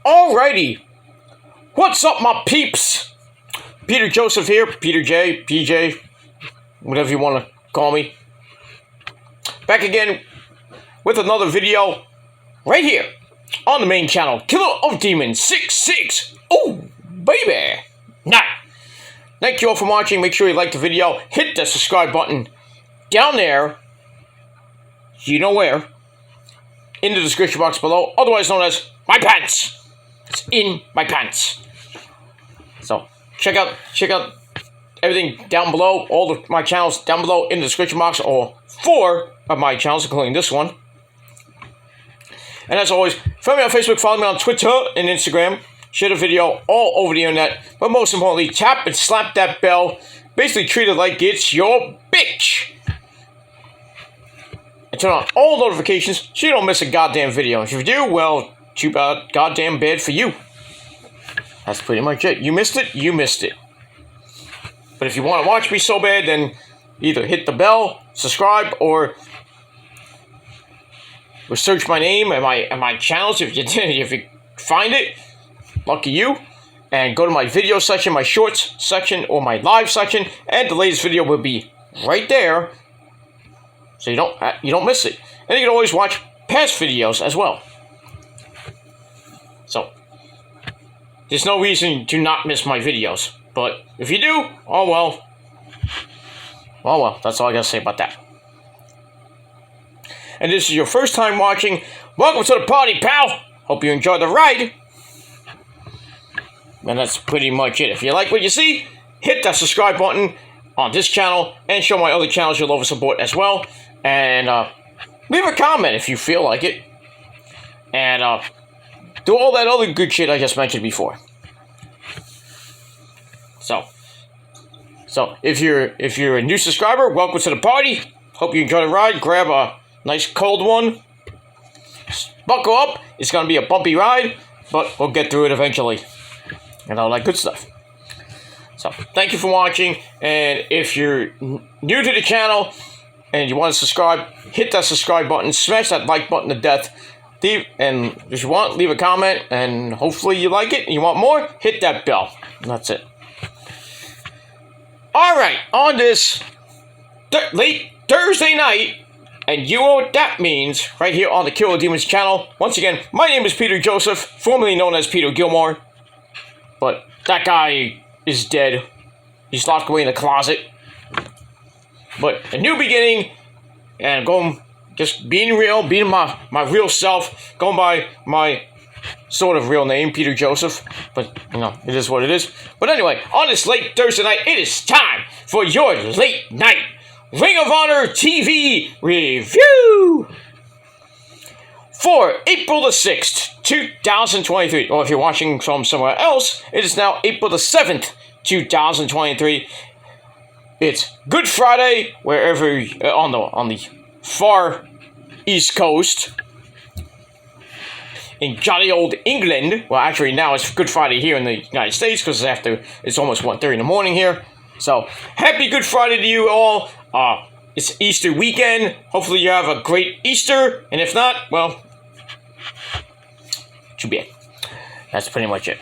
Alrighty, what's up, my peeps? Peter Joseph here, Peter J, PJ, whatever you want to call me. Back again with another video right here on the main channel, Killer of Demons 66. Oh, baby. Now, thank you all for watching. Make sure you like the video. Hit the subscribe button down there. You know where. In the description box below, otherwise known as my pants. It's in my pants. So check out everything down below. All of my channels down below in the description box, or 4 of my channels, including this one. And as always, follow me on Facebook, follow me on Twitter and Instagram. Share the video all over the internet. But most importantly, tap and slap that bell. Basically treat it like it's your bitch. And turn on all notifications so you don't miss a goddamn video. If you do, well, too bad, goddamn bad for you. That's pretty much it. You missed it, you missed it. But if you want to watch me so bad, then either hit the bell, subscribe, or search my name and my channels. If you find it, lucky you. And go to my video section, my shorts section, or my live section, and the latest video will be right there, so you don't miss it. And you can always watch past videos as well. So there's no reason to not miss my videos. But if you do, oh well. Oh well, that's all I gotta say about that. And this is your first time watching, welcome to the party, pal! Hope you enjoy the ride. And that's pretty much it. If you like what you see, hit that subscribe button on this channel, and show my other channels your love and support as well. And leave a comment if you feel like it. And do all that other good shit I just mentioned before. So if you're a new subscriber, welcome to the party. Hope you enjoy the ride. Grab a nice cold one. Buckle up. It's gonna be a bumpy ride, but we'll get through it eventually. And all that good stuff. So thank you for watching. And if you're new to the channel and you want to subscribe, hit that subscribe button. Smash that like button to death. And if you want, leave a comment, and hopefully you like it and you want more, hit that bell. And that's it. Alright, on this late Thursday night, and you know what that means, right here on the Killer of Demons channel. Once again, my name is Peter Joseph, formerly known as Peter Gilmore. But that guy is dead. He's locked away in the closet. But a new beginning, and going, just being real, being my real self, going by my sort of real name, Peter Joseph. But, you know, it is what it is. But anyway, on this late Thursday night, it is time for your late night Ring of Honor TV review for April the 6th, 2023. Or if you're watching from somewhere else, it is now April the 7th, 2023. It's Good Friday, wherever on the far East Coast. In jolly old England. Well, actually now it's Good Friday here in the United States, because it's almost 1:30 in the morning here. So, happy Good Friday to you all. It's Easter weekend. Hopefully you have a great Easter. And if not, well, too bad. That's pretty much it.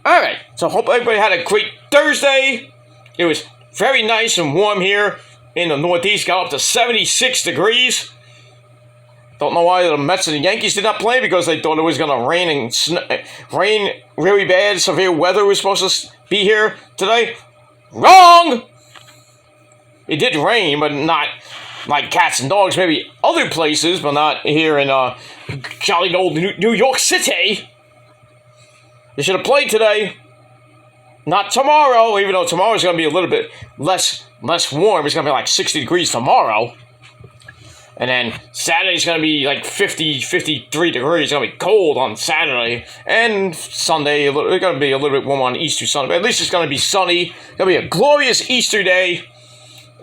Alright, so hope everybody had a great Thursday. It was very nice and warm here in the Northeast. Got up to 76 degrees. Don't know why the Mets and the Yankees did not play, because they thought it was going to rain and rain really bad. Severe weather was supposed to be here today. Wrong! It did rain, but not like cats and dogs. Maybe other places, but not here in jolly old New York City. They should have played today. Not tomorrow, even though tomorrow's going to be a little bit less warm. It's going to be like 60 degrees tomorrow. And then Saturday's going to be like 53 degrees. It's going to be cold on Saturday. And Sunday, it's going to be a little bit warm on Easter Sunday. But at least it's going to be sunny. It's going to be a glorious Easter day.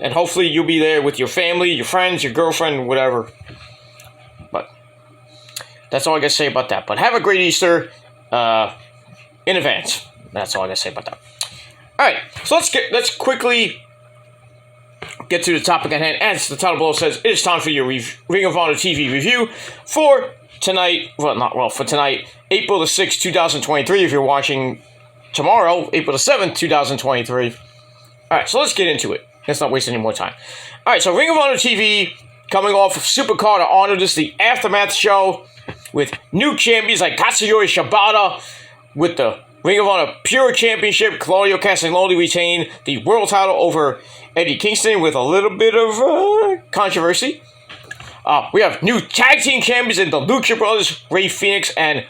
And hopefully you'll be there with your family, your friends, your girlfriend, whatever. But that's all I got to say about that. But have a great Easter in advance. That's all I got to say about that. All right, so let's quickly get to the topic at hand. As the title below says, it is time for your Ring of Honor TV review for tonight. For tonight, April the 6th, 2023. If you're watching tomorrow, April the 7th, 2023. Alright, so let's get into it. Let's not waste any more time. Alright, so Ring of Honor TV coming off of Supercard of Honor. This is the Aftermath show with new champions like Katsuyori Shibata with the Ring of Honor Pure Championship. Claudio Castagnoli retained the world title over Eddie Kingston with a little bit of controversy. We have new tag team champions in the Lucha Brothers, Rey Fenix and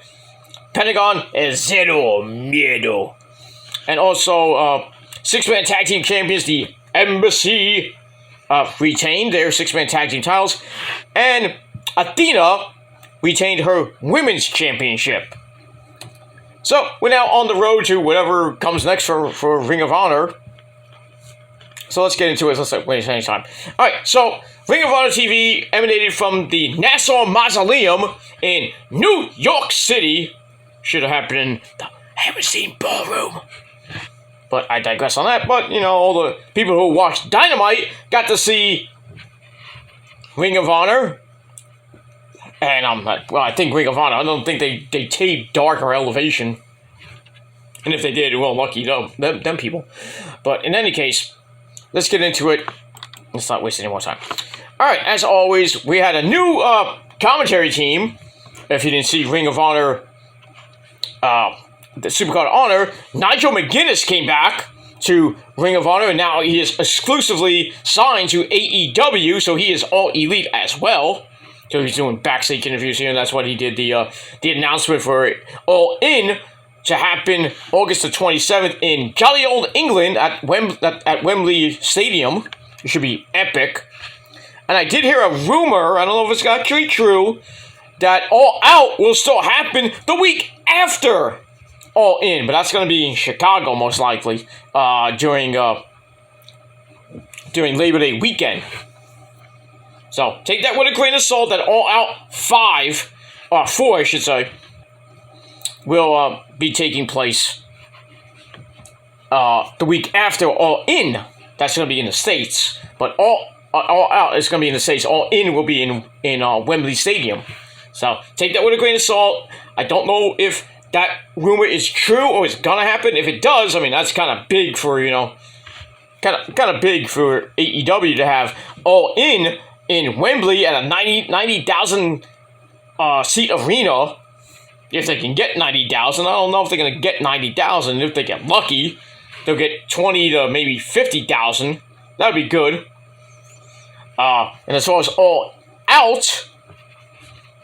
Pentagon Zero Miedo. And also, six-man tag team champions, the Embassy, retained their six-man tag team titles. And Athena retained her women's championship. So, we're now on the road to whatever comes next for Ring of Honor. So let's get into it. Let's not waste any time. Alright, so Ring of Honor TV emanated from the Nassau Mausoleum in New York City. Should have happened in the Hammerstein Ballroom. But I digress on that. But, you know, all the people who watched Dynamite got to see Ring of Honor. And I think Ring of Honor, I don't think they taped Dark or Elevation. And if they did, well, lucky them people. But in any case, let's get into it. Let's not waste any more time. Alright, as always, we had a new commentary team. If you didn't see Ring of Honor, the Supercard of Honor, Nigel McGuinness came back to Ring of Honor, and now he is exclusively signed to AEW, so he is All Elite as well. So he's doing backstage interviews here, and that's what he did the announcement for All In to happen August the 27th in jolly old England at Wembley Stadium. It should be epic. And I did hear a rumor, I don't know if it's actually true, that All Out will still happen the week after All In, but that's going to be in Chicago most likely during Labor Day weekend. So take that with a grain of salt. That All Out 4, I should say, will be taking place the week after All In. That's going to be in the States, but All Out is going to be in the States. All In will be in Wembley Stadium. So take that with a grain of salt. I don't know if that rumor is true or it's gonna happen. If it does, I mean that's kind of big for kind of big for AEW to have All In Wembley at a 90,000 seat arena. If they can get 90,000, I don't know if they're gonna get 90,000. If they get lucky, they'll get 20 to maybe 50,000. That'd be good. And as far as All Out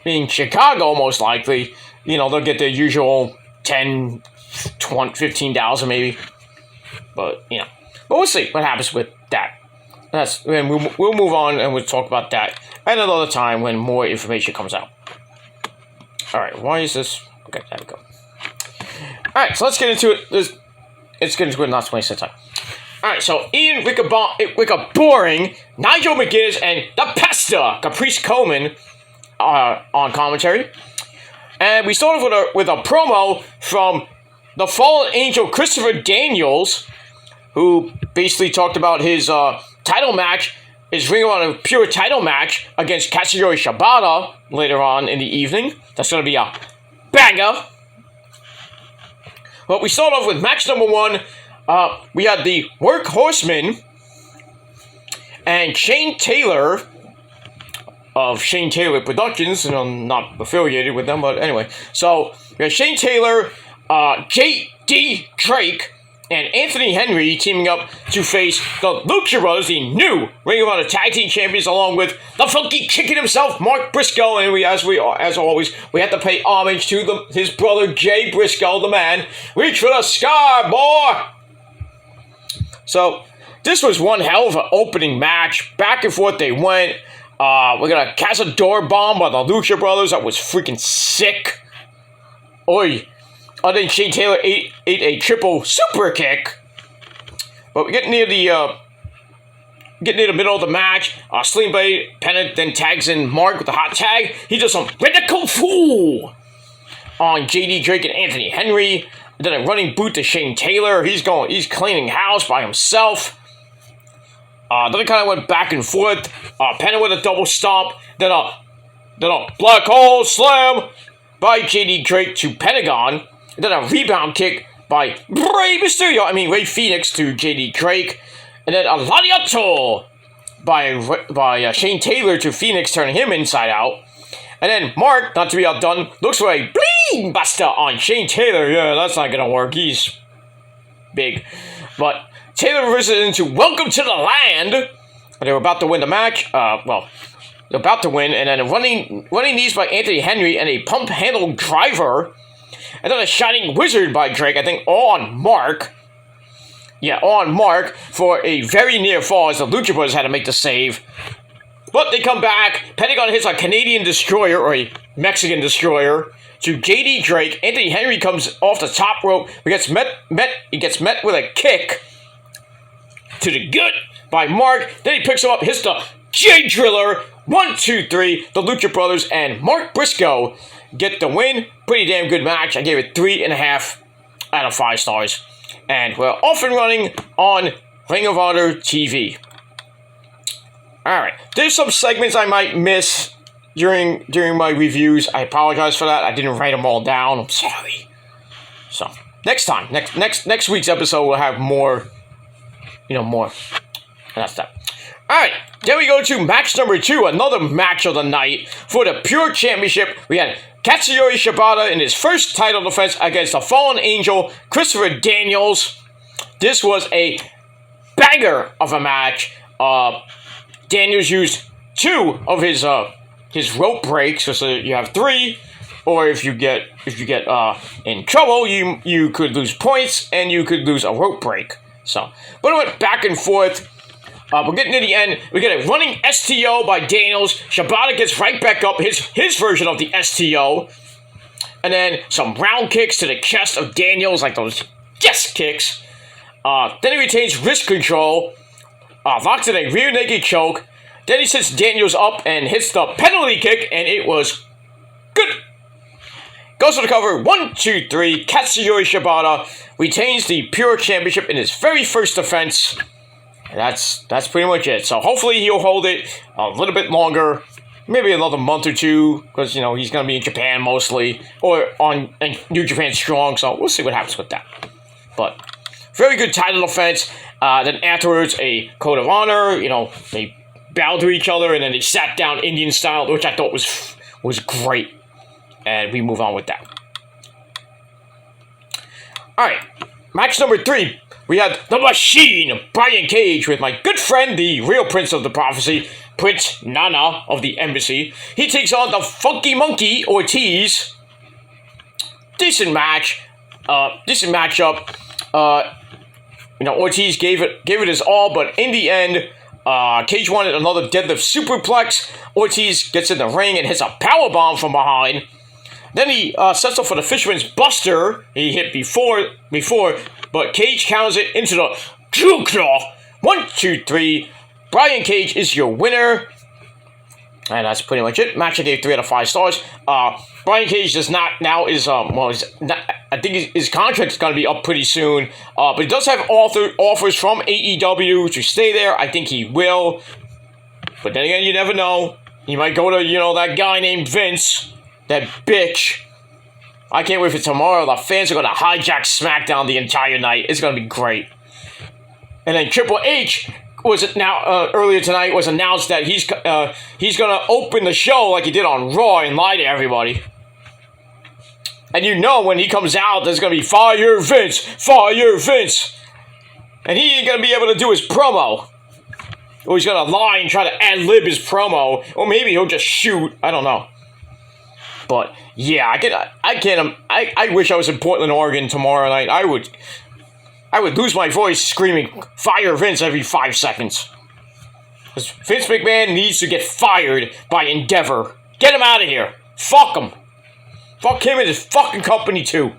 in Chicago, most likely, they'll get their usual 10, 20, 15,000 maybe. But we'll see what happens with that. And we'll move on and we'll talk about that at another time when more information comes out. Alright, why is this? Okay, there we go. Alright, so let's get into it. Let's get into it, not to waste time. Alright, so Ian Boring, Nigel McGuinness, and the Pesta, Caprice Coleman, on commentary. And we started with a promo from the Fallen Angel Christopher Daniels, who basically talked about his title match, his Ring of Honor Pure title match against Katsuyori Shibata later on in the evening. That's going to be a banger. But we start off with match number 1. We had the Workhorsemen and Shane Taylor of Shane Taylor Productions, and I'm not affiliated with them, but anyway. So, we have Shane Taylor, J.D. Drake, and Anthony Henry teaming up to face the Lucha Brothers, the new Ring of Honor Tag Team Champions, along with the Funky Chicken himself, Mark Briscoe, and as always, we have to pay homage to his brother, Jay Briscoe, the man. Reach for the sky, boy! So, this was one hell of an opening match. Back and forth they went. We got a Cazador bomb by the Lucha Brothers that was freaking sick. Oi. Then Shane Taylor ate a triple super kick. But we get near the middle of the match. Sling Blade Pennant then tags in Mark with the hot tag. He does some Radical Fool on JD Drake and Anthony Henry. And then a running boot to Shane Taylor. He's cleaning house by himself. Then it kind of went back and forth. Penta with a double stomp. Then a black hole slam by JD Drake to Pentagon. And then a rebound kick by Rey Fenix to JD Drake. And then a lariato by Shane Taylor to Phoenix, turning him inside out. And then Mark, not to be outdone, looks for a bling buster on Shane Taylor. Yeah, that's not going to work. He's big. But Taylor reverses it into Welcome to the Land. And they were about to win the match. They're about to win. And then a running knees by Anthony Henry and a pump handle driver. And then a Shining Wizard by Drake, I think, all on Mark. Yeah, on Mark for a very near fall as the Lucha Brothers had to make the save. But they come back. Pentagon hits a Canadian Destroyer, or a Mexican Destroyer, to JD Drake. Anthony Henry comes off the top rope. He gets met with a kick to the gut by Mark. Then he picks him up, hits the J Driller. 1, 2, 3. The Lucha Brothers and Mark Briscoe get the win. Pretty damn good match. I gave it 3.5 out of 5 stars. And we're off and running on Ring of Honor TV. Alright, there's some segments I might miss during my reviews. I apologize for that. I didn't write them all down. I'm sorry. So, next week's episode will have more. More. And that's that. Alright, then we go to match number 2, another match of the night. For the Pure Championship, we had Katsuyori Shibata in his first title defense against the Fallen Angel, Christopher Daniels. This was a banger of a match. Daniels used 2 of his rope breaks, so you have 3. Or if you get in trouble, you could lose points and you could lose a rope break. So, but it went back and forth. We're getting to the end. We get a running STO by Daniels. Shibata gets right back up, his version of the STO. And then some round kicks to the chest of Daniels, like those yes kicks. Then he retains wrist control. Locks in a rear naked choke. Then he sets Daniels up and hits the penalty kick, and it was good. Goes for the cover. 1, 2, 3. Katsuyori Shibata retains the Pure Championship in his very first defense. And that's pretty much it. So hopefully he'll hold it a little bit longer, maybe another month or 2, because he's going to be in Japan mostly, or on New Japan Strong. So we'll see what happens with that. But very good title defense. Then afterwards, a code of honor. They bowed to each other and then they sat down Indian style, which I thought was great. And we move on with that. All right, match number 3. We had the Machine, Brian Cage, with my good friend, the real Prince of the Prophecy, Prince Nana of the Embassy. He takes on the Funky Monkey, Ortiz. Decent match. Decent matchup. Ortiz gave it his all, but in the end, Cage wanted another deadlift superplex. Ortiz gets in the ring and hits a powerbomb from behind. Then he sets up for the Fisherman's Buster. He hit before, but Cage counters it into the Drew Claw. 1, 2, 3. Brian Cage is your winner. And that's pretty much it. Match I gave 3 out of 5 stars. Brian Cage does not now I think his contract is going to be up pretty soon. But he does have offers from AEW to stay there. I think he will. But then again, you never know. He might go to, that guy named Vince. That bitch. I can't wait for tomorrow. The fans are going to hijack SmackDown the entire night. It's going to be great. And then Triple H earlier tonight was announced that he's going to open the show like he did on Raw and lie to everybody. And when he comes out, there's going to be Fire Vince, Fire Vince. And he ain't going to be able to do his promo. Or he's going to lie and try to ad-lib his promo. Or maybe he'll just shoot. I don't know. But yeah, I wish I was in Portland, Oregon tomorrow night. I would lose my voice screaming "Fire Vince" every 5 seconds. Because Vince McMahon needs to get fired by Endeavor. Get him out of here. Fuck him. Fuck him and his fucking company too.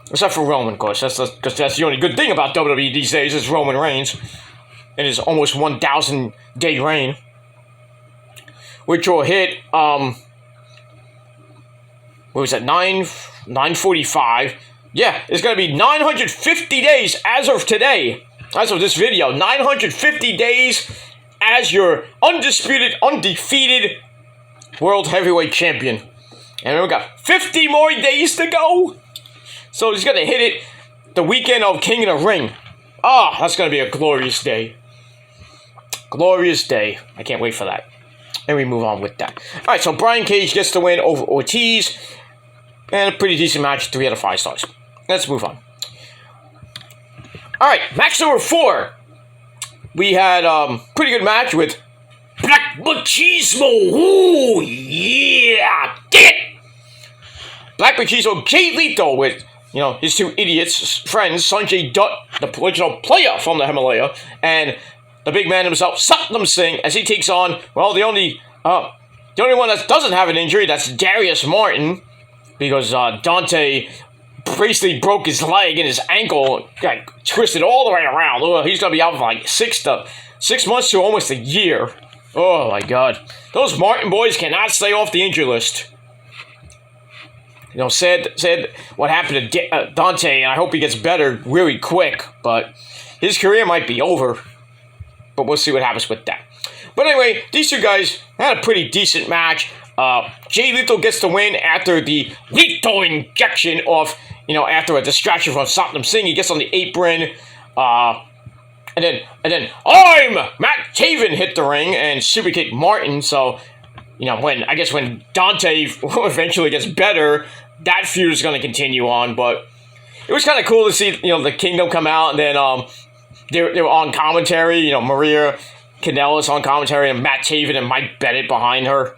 Except for Roman, of course. That's the only good thing about WWE these days is Roman Reigns and his almost 1,000 day reign, which will hit what was that, 9:45? Yeah, it's going to be 950 days as of today as of this video, 950 days as your undisputed, undefeated World Heavyweight Champion. And we got 50 more days to go. So he's going to hit it the weekend of King of the Ring. Ah, that's going to be a glorious day. Glorious day. I can't wait for that. And we move on with that. Alright, so Brian Cage gets the win over Ortiz. And a pretty decent match, 3 out of 5 stars. Let's move on. Alright, match number 4. We had pretty good match with Black Machismo. Ooh, yeah. Get it! Black Machismo, Jay Lethal with, his 2 idiots, friends, Sanjay Dutt, the original player from the Himalaya, and the big man himself, Satnam Singh, as he takes on, well, the only one that doesn't have an injury, that's Darius Martin, because Dante basically broke his leg and his ankle got twisted all the way around. Oh, he's going to be out for like 6 months to almost a year. Oh, my God. Those Martin boys cannot stay off the injury list. Said what happened to Dante, and I hope he gets better really quick, but his career might be over. But we'll see what happens with that. But anyway, these 2 guys had a pretty decent match. Jay Lethal gets the win after the lethal injection of, after a distraction from Satnam Singh. He gets on the apron. And then Matt Taven hit the ring and superkicked Martin. So, when Dante eventually gets better, that feud is going to continue on. But it was kind of cool to see, the Kingdom come out, and then they were on commentary. Maria Kanellis on commentary, and Matt Taven and Mike Bennett behind her.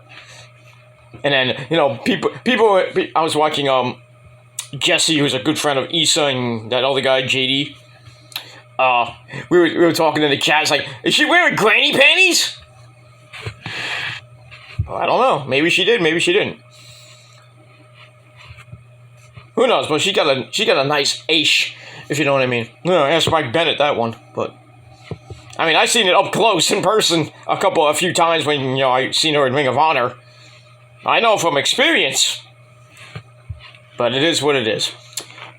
And then, people. I was watching Jesse, who's a good friend of Issa, and that other guy JD. We were talking in the chat. It's like, is she wearing granny panties? Well, I don't know. Maybe she did. Maybe she didn't. Who knows? But she got a nice ace, if you know what I mean. No, ask Mike Bennett that one. But I mean, I've seen it up close in person a few times when I've seen her in Ring of Honor. I know from experience. But it is what it is.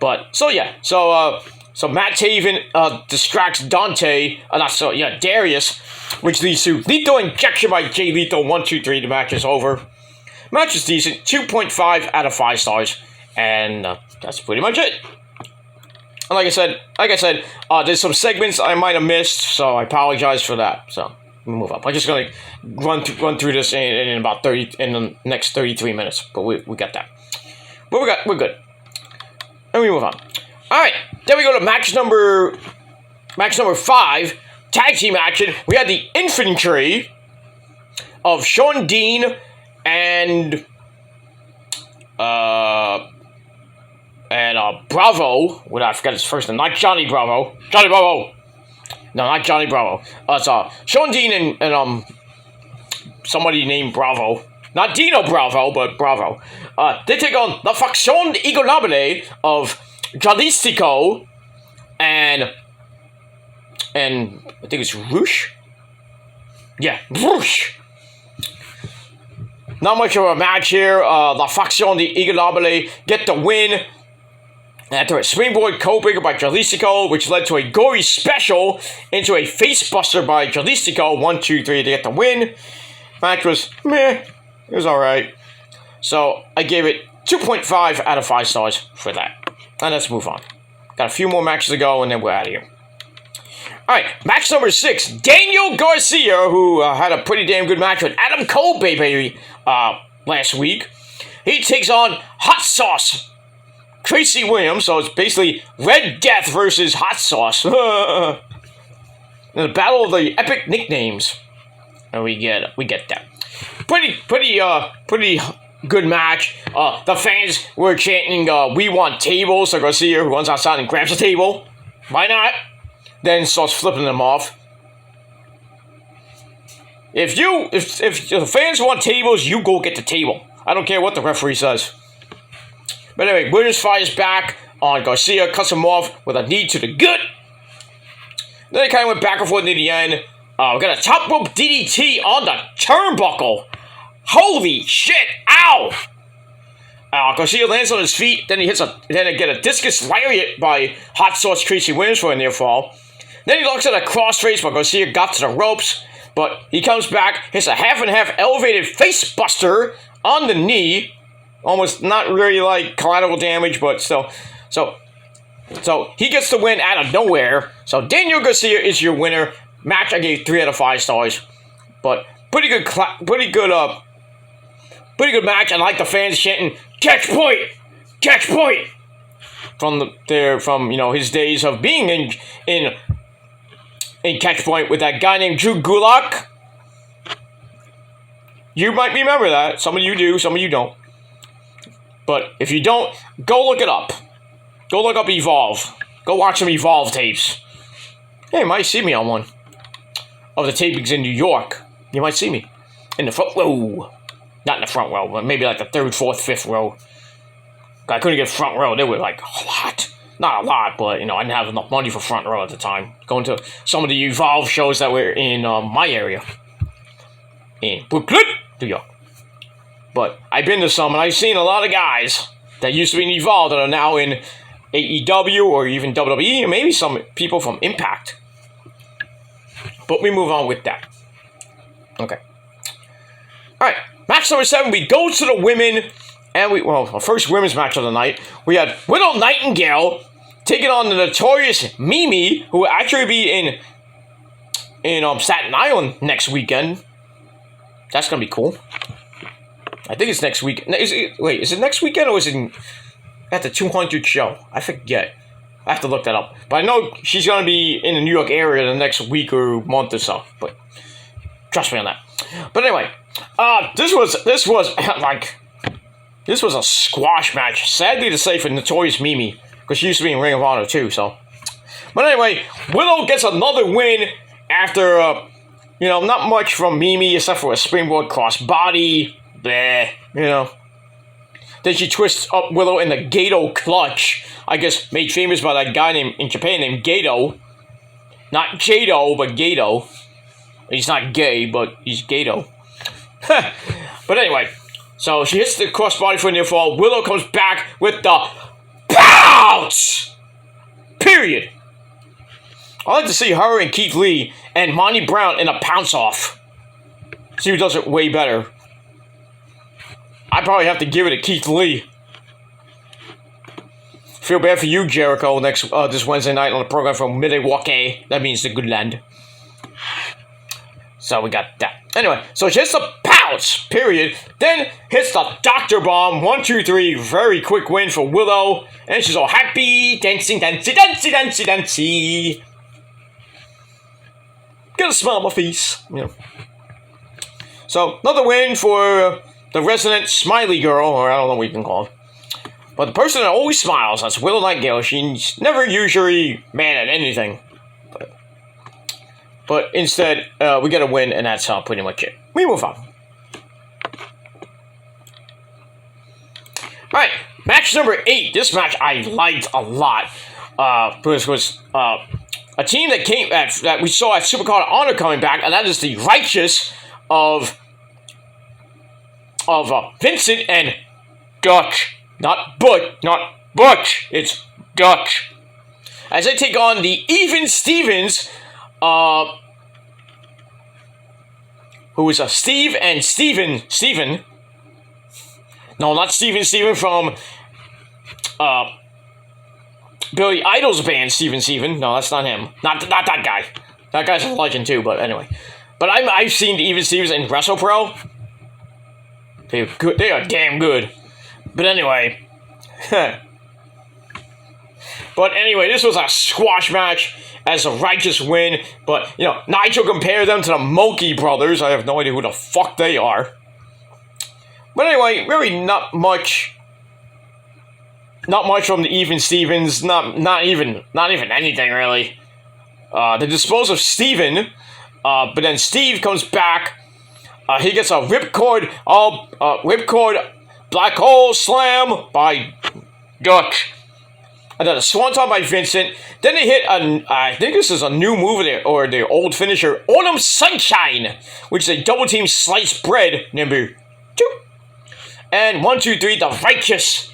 But so yeah, so Matt Taven distracts Dante, Darius, which leads to lethal injection by Jay Lethal. 1, 2, 3. The match is over. Match is decent. 2.5 out of 5 stars, and that's pretty much it. And like I said, there's some segments I might have missed, so I apologize for that. So we'll move up. I'm just gonna run through this in about 30 in the next 33 minutes. But we got that. But we're good. And we move on. All right, then we go to match number 5, tag team action. We had the infantry of Sean Dean and Bravo. I forgot his first name. Not Johnny Bravo. Johnny Bravo. No, not Johnny Bravo. It's Sean Dean and somebody named Bravo. Not Dino Bravo, but Bravo. They take on La Facción Ingobernable of Jalistico and I think it's Rush? Yeah, Rush. Not much of a match here. La Facción Ingobernable get the win after a springboard codebreaker by Jalistico, which led to a gory special into a facebuster by Jalistico. 1, 2, 3 to get the win. Match was meh. It was alright. So I gave it 2.5 out of 5 stars for that. And let's move on. Got a few more matches to go, and then we're out of here. Alright, match number 6. Daniel Garcia, who had a pretty damn good match with Adam Cole, baby, last week. He takes on Hot Sauce Tracy Williams, so it's basically Red Death versus Hot Sauce. The battle of the epic nicknames. And we get that. Pretty good match. The fans were chanting, "We want tables." So Garcia runs outside and grabs a table. Why not? Then starts flipping them off. If the fans want tables, you go get the table. I don't care what the referee says. But anyway, Williams fires back on Garcia, cuts him off with a knee to the gut. Then it kind of went back and forth near the end. We got a top rope DDT on the turnbuckle. Holy shit! Ow! Garcia lands on his feet. Then he get a discus lariat by Hot Sauce Tracy Williams for a near fall. Then he looks at a crossface, but Garcia got to the ropes. But he comes back, hits a half and half elevated face buster on the knee. Almost not really like collateral damage, but still. So he gets the win out of nowhere. So Daniel Garcia is your winner. Match I gave 3 out of 5 stars. But pretty good match. I like the fans chanting, "Catch point! Catch point!" From his days of being in Catch Point with that guy named Drew Gulak. You might remember that. Some of you do, some of you don't. But if you don't, go look it up. Go look up Evolve. Go watch some Evolve tapes. Hey, you might see me on one of the tapings in New York. You might see me in the front row. Not in the front row, but maybe like the 3rd, 4th, 5th row. I couldn't get front row. They were like a lot. Not a lot, but, I didn't have enough money for front row at the time. Going to some of the Evolve shows that were in my area. In Brooklyn, New York. But I've been to some, and I've seen a lot of guys that used to be in Evolve that are now in AEW or even WWE, and maybe some people from Impact. But we move on with that. Okay. Alright, match number 7, we go to the women. And our first women's match of the night, we had Willow Nightingale taking on the notorious Mimi, who will actually be in Staten Island next weekend. That's gonna be cool. I think it's next week. Is it next weekend or is it at the 200 show? I forget. I have to look that up. But I know she's gonna be in the New York area the next week or month or so. But trust me on that. But anyway, this was like. This was a squash match, sadly to say, for Notorious Mimi, because she used to be in Ring of Honor too, so. But anyway, Willow gets another win after, not much from Mimi except for a springboard crossbody, Then she twists up Willow in the Gato clutch, I guess made famous by that guy in Japan named Gato. Not Jado, but Gato. He's not gay, but he's Gato. But anyway. So she hits the crossbody for a near fall. Willow comes back with the pounce! Period. I like to see her and Keith Lee and Monty Brown in a pounce off. See who does it way better. I probably have to give it to Keith Lee. Feel bad for you, Jericho, this Wednesday night on the program from Milwaukee. That means the good land. So we got that. Anyway, so she hits the pounce, period. Then hits the Dr. Bomb. 1, 2, 3. Very quick win for Willow. And she's all happy. Dancing, dancing, dancing, dancing, dancing. Get a smile on my face. So, another win for the resident smiley girl, or I don't know what you can call her. But the person that always smiles, that's Willow Nightingale. She's never usually mad at anything. But instead, we get a win, and that's pretty much it. We move on. Alright, match number 8. This match I liked a lot. This was a team that we saw at Supercard of Honor coming back, and that is the Righteous of Vincent and Dutch. Not Butch. It's Dutch. As they take on the Even Stevens, who is a Steve and Steven. No, not Steven from Billy Idol's band, Steven. No, that's not him. Not that guy. That guy's a legend too, but anyway. But I've seen the Even Stevens in WrestlePro. They're good. They are damn good. But anyway. But anyway, this was a squash match as a Righteous win. But, Nigel compared them to the Mulkey Brothers. I have no idea who the fuck they are. But anyway, really not much from the Even Stevens. Not even anything, really. They dispose of Steven. But then Steve comes back. He gets a ripcord black hole slam by Dutch. And then a swanton by Vincent. Then they hit I think this is a new move or their old finisher, Autumn Sunshine, which is a double team sliced bread number 2. And 1, 2, 3, the Righteous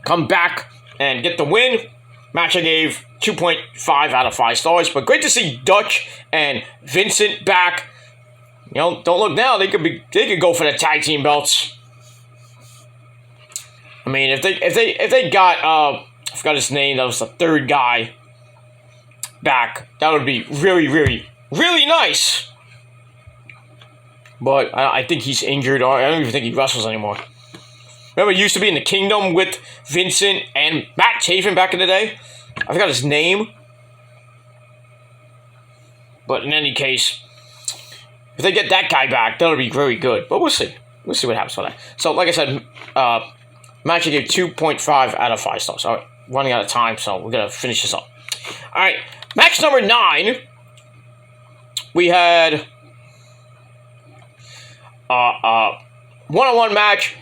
come back and get the win. Match I gave 2.5 out of 5 stars. But great to see Dutch and Vincent back. You know, don't look now. They could go for the tag team belts. I mean, if they got I forgot his name. That was the third guy back. That would be really, really, really nice. But I think he's injured. Or I don't even think he wrestles anymore. Remember, he used to be in the Kingdom with Vincent and Matt Taven back in the day. I forgot his name. But in any case, if they get that guy back, that'll be very good. But we'll see. We'll see what happens with that. So, like I said, match I gave 2.5 out of 5 stars. All right, running out of time, so we're going to finish this up. All right, match number 9. We had one-on-one match.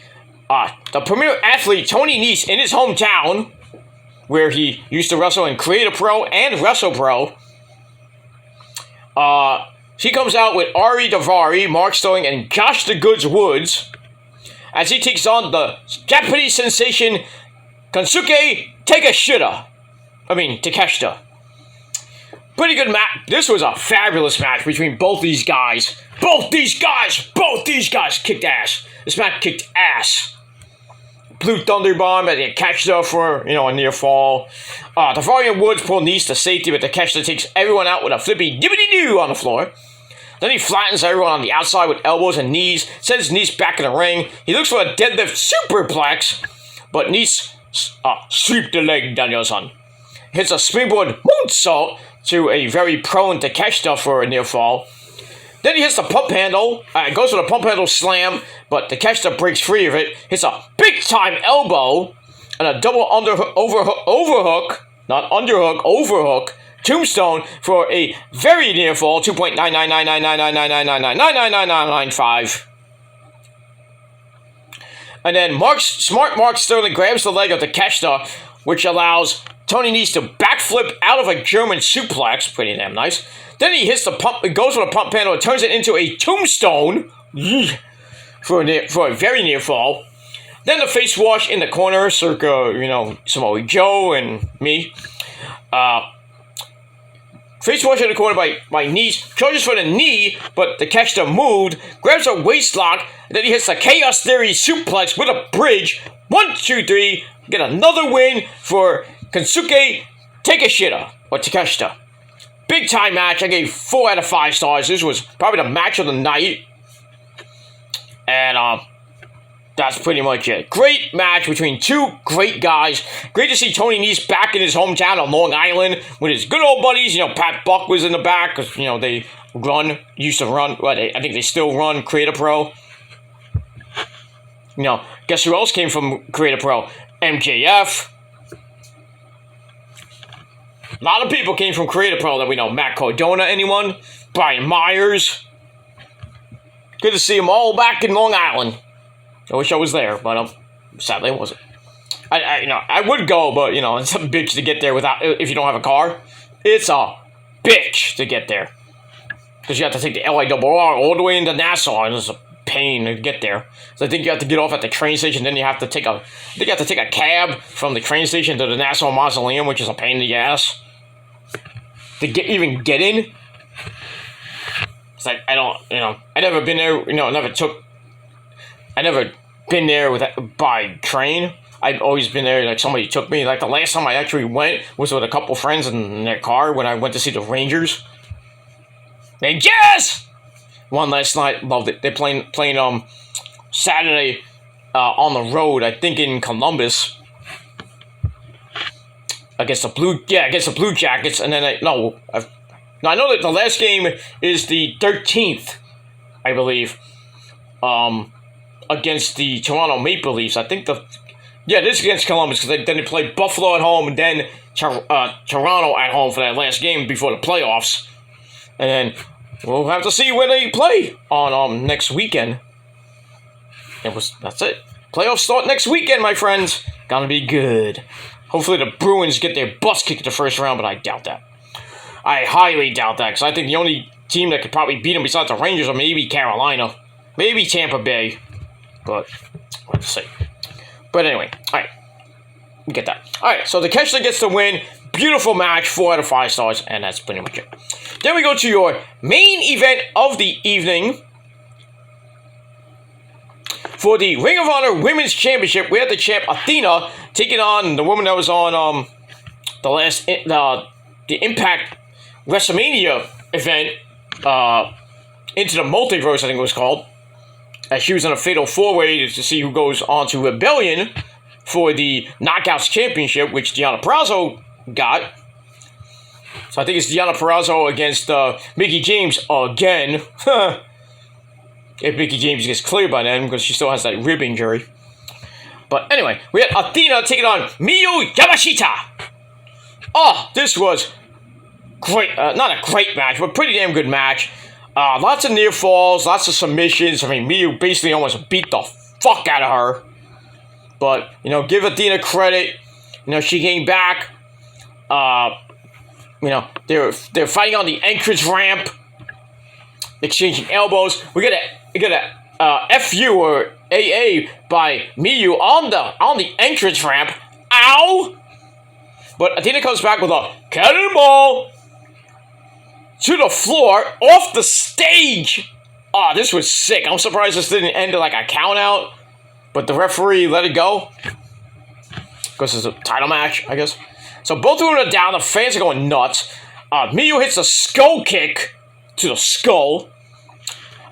The premier athlete, Tony Nese, in his hometown, where he used to wrestle in Creative Pro and WrestlePro. He comes out with Ari Daivari, Mark Sterling, and Josh the Goods Woods as he takes on the Japanese sensation Kensuke Takeshita. Pretty good match. This was a fabulous match between both these guys. Both these guys kicked ass. This match kicked ass. Blue Thunder Bomb at Takeshita for, a near fall. Daivari and Woods pull Nese to safety, but Takeshita takes everyone out with a flippy dibbity-doo on the floor. Then he flattens everyone on the outside with elbows and knees, sends Nese back in the ring. He looks for a deadlift superplex, but Nese sweep the leg, Daniel-san. Hits a springboard moonsault to a very prone Takeshita for a near fall. Then he hits the pump handle, goes for the pump handle slam, but Takeshita breaks free of it, hits a big-time elbow, and a double overhook, tombstone for a very near fall, 2.999999999999995. And then Mark Sterling grabs the leg of Takeshita, which allows Tony Nese to backflip out of a German suplex, pretty damn nice. Then he hits the pump, goes for the pump handle, and turns it into a tombstone for a very near fall. Then the face wash in the corner, circa, Samoa Joe and me. Face wash in the corner by Nese, charges for the knee, but Takeshita moved, grabs a waist lock, and then he hits the Chaos Theory suplex with a bridge. 1, 2, 3, get another win for Kensuke Takeshita. Big time match. I gave 4 out of 5 stars. This was probably the match of the night. And that's pretty much it. Great match between two great guys. Great to see Tony Nese back in his hometown on Long Island with his good old buddies. Pat Buck was in the back because, they used to run, I think they still run Creative Pro. Guess who else came from Creative Pro? MJF. A lot of people came from Creative Pro that we know. Matt Cardona, anyone? Brian Myers. Good to see them all back in Long Island. I wish I was there, but sadly I wasn't. I would go, but it's a bitch to get there if you don't have a car. It's a bitch to get there because you have to take the LIRR all the way into Nassau, and it's a pain to get there. So I think you have to get off at the train station, then you have to take a cab from the train station to the Nassau Mausoleum, which is a pain in the ass to even get in. It's like I never been there. I never been there by train. I've always been there, like somebody took me. Like the last time I actually went was with a couple friends in their car when I went to see the Rangers. They just won last night. Loved it. They're playing Saturday on the road. I think in Columbus against the Blue Jackets. And then I know that the last game is the 13th, I believe. Against the Toronto Maple Leafs. I think it is against Columbus because then they play Buffalo at home and then Toronto at home for that last game before the playoffs. And then we'll have to see where they play on next weekend. That's it. Playoffs start next weekend, my friends. Gonna be good. Hopefully the Bruins get their butts kicked in the first round, but I doubt that. I highly doubt that because I think the only team that could probably beat them besides the Rangers are maybe Carolina, maybe Tampa Bay. But let's see. But anyway, all right, we get that. All right, so Takeshita gets the win. beautiful match, 4 out of 5 stars, and that's pretty much it. Then we go to your main event of the evening. For the Ring of Honor Women's Championship, we had the champ Athena taking on the woman that was on the Impact WrestleMania event, Into the Multiverse, I think it was called. As she was in a fatal 4-way to see who goes on to Rebellion for the Knockouts Championship, which Deonna Purrazzo got. So I think it's Deonna Purrazzo against Mickie James again. If Mickie James gets cleared by then, because she still has that rib injury. But anyway, we had Athena taking on Miyu Yamashita. Oh, this was great. Not a great match, but pretty damn good match. Lots of near falls, lots of submissions. I mean, Miyu basically almost beat the fuck out of her. But, you know, give Athena credit. You know, she came back. You know, they're fighting on the entrance ramp, exchanging elbows. We get a FU or AA by Miyu on the entrance ramp. Ow! But Athena comes back with a cannonball to the floor off the stage. Oh, this was sick. I'm surprised this didn't end like a count out, but the referee let it go because it's a title match, I guess. So both of them are down. The fans are going nuts. Miyu hits a skull kick to the skull.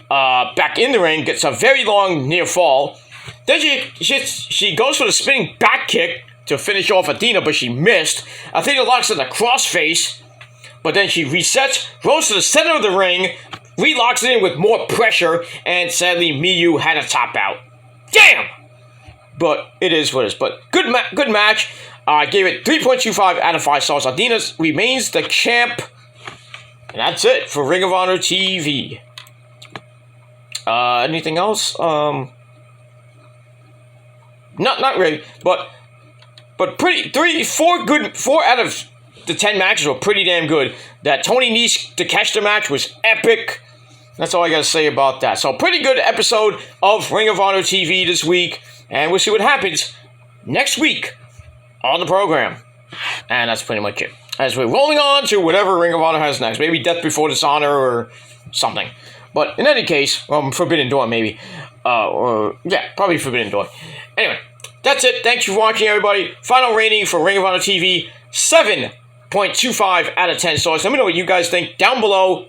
Back in the ring, gets a very long near fall. Then she goes for the spinning back kick to finish off Athena, but she missed. Athena locks in the crossface, but then she resets, goes to the center of the ring, relocks it in with more pressure, and sadly Miyu had a tap out. Damn! But it is what it is. But good match. I gave it 3.25 out of 5 stars. Athena remains the champ. And that's it for Ring of Honor TV. Anything else? Not really. But four out of the 10 matches were pretty damn good. That Tony Nese Takeshita match was epic. That's all I gotta say about that. So pretty good episode of Ring of Honor TV this week. And we'll see what happens next week on the program. And that's pretty much it. As we're rolling on to whatever Ring of Honor has next. Maybe Death Before Dishonor or something. But in any case, Forbidden Door maybe. Probably Forbidden Door. Anyway, that's it. Thanks for watching, everybody. Final rating for Ring of Honor TV, 7.25 out of 10 stars. Let me know what you guys think down below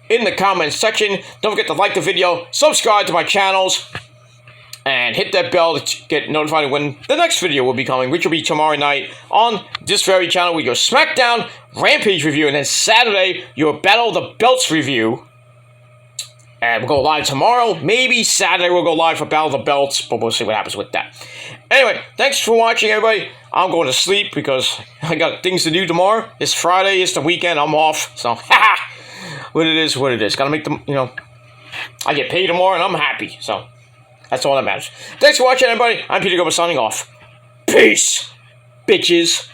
in the comments section. Don't forget to like the video, subscribe to my channels, and hit that bell to get notified when the next video will be coming, which will be tomorrow night on this very channel with your SmackDown Rampage review, and then Saturday, your Battle of the Belts review. And we'll go live tomorrow. Maybe Saturday we'll go live for Battle of the Belts, but we'll see what happens with that. Anyway, thanks for watching, everybody. I'm going to sleep because I got things to do tomorrow. It's Friday. It's the weekend. I'm off. So, what it is, what it is. Gotta make them, I get paid tomorrow and I'm happy. So, that's all that matters. Thanks for watching, everybody. I'm Peter Gomez signing off. Peace, bitches.